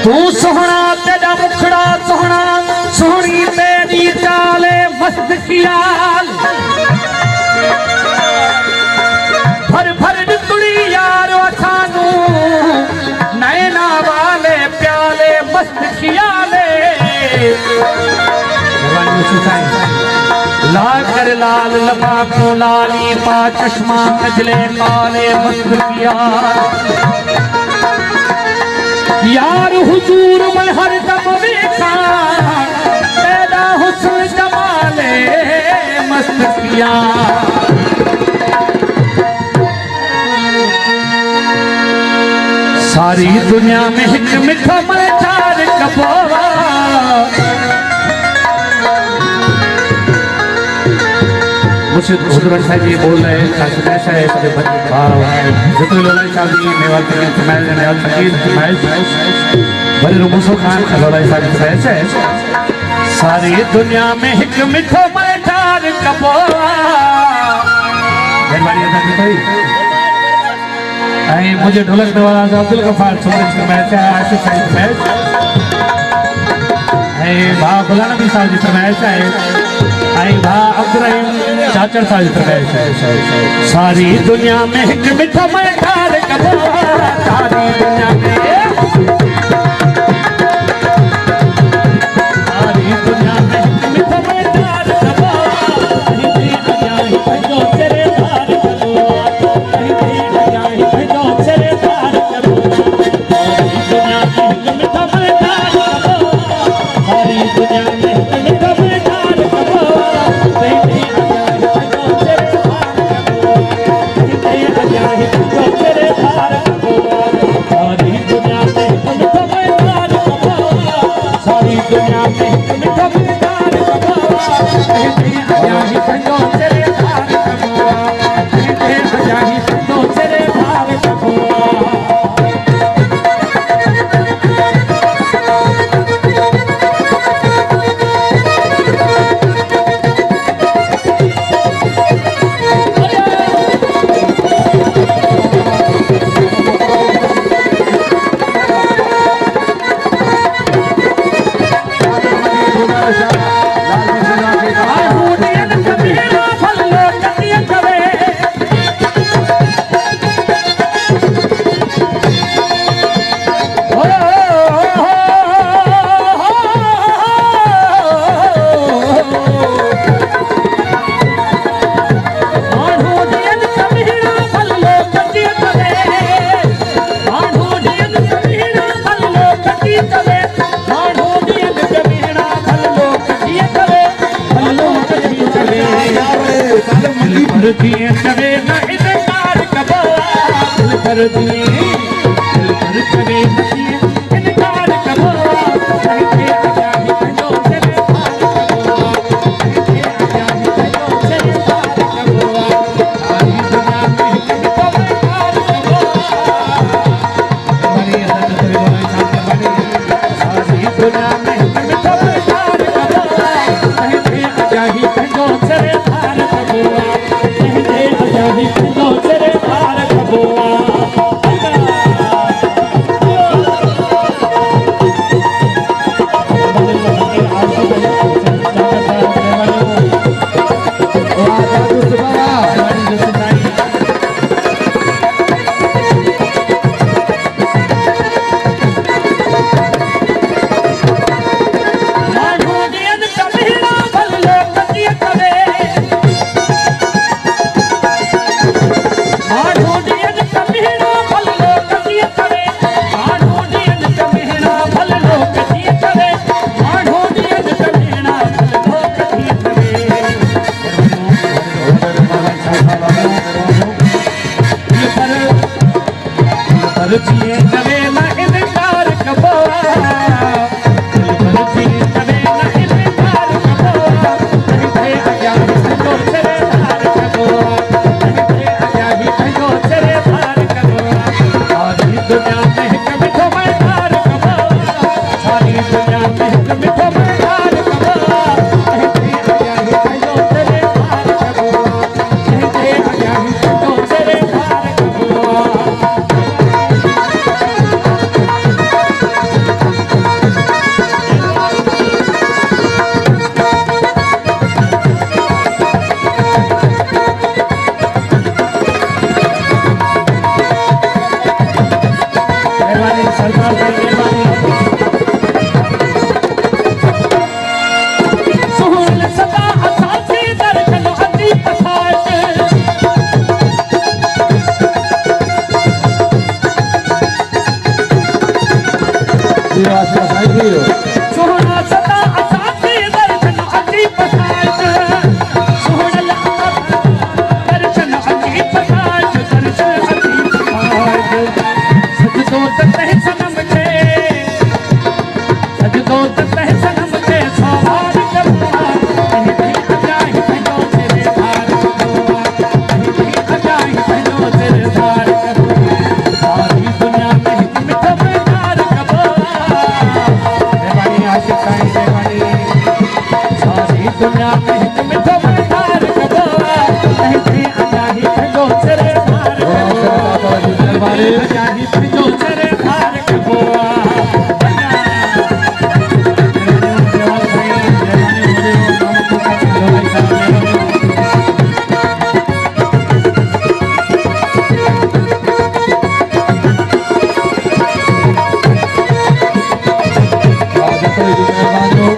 तू सोहना तेरा मुखड़ा सोहना सोहनी तेरी चाले मस्त ख्याल भर भर दुड़ी यारो अखानू नैना वाले प्याले मस्त ख्याले ला कर लाल लपा को लाली पा चश्मा कजले काले मस्त यार हुजूर में हर दम देखा तेरा हुस्न जमाले मस्त किया सारी दुनिया में एक मिठा मलचार कपोवा मुझे हुजूर साहब जी बोल रहे हैं काशिफ है सभी जितने लोलाई शादी मेवाल के महल नेवाल फकीर महल बड़े रुमुसो खान लोलाई शादी ऐसे सारी दुनिया में एक मिठो मलचार कपोवा मेहरबानी अदा की भाई मुझे ढोलक वाला अब्दुल गफार सुमरित के महल से आशिफ साहिब महल भा गुलाम नबी साहब जी महल से आई भा अब्दुल रहीम चाचर साहब सारी दुनिया में एक मिठा मलचार कपोवा सारी दुनिया में दिए करे न इनकार कबोल कर दिए दिल पर करे इनकार कबोल कहते आजादी कहो तेरे पार कबोल कहते आजादी कहो तेरे पार कबोल सारी दुनिया में इनको बेकार कबोल हमारी अदालत में बोला साहब बने सारी दुनिया में इनको बेकार कबोल कहते आजादी कहो तेरे पार कबोल तेरे पार कबोआ मेहरबानी सरकार की मेहरबानी सुहूल सदा असांजी दर्शन अची पसाज सुहूल सदा असांजी दर्शन अची पसाज सुहूल दर्शन अची पसाज दर्शन अची पसाज सजदो तह सनम के सजदो तह सनम के सवार करवा कहीं अजाई पंजो तेरे धार करवा कहीं अजाई पंजो तेरे धार करवा सारी दुनिया में मिठो प्यार करवा देवानी आशिकाई देवानी सारी दुनिया में मिठो प्यार करवा कहीं अजाई पंजो तेरे धार करवा अजाई पंजो तेरे धार करवा मेहरबानी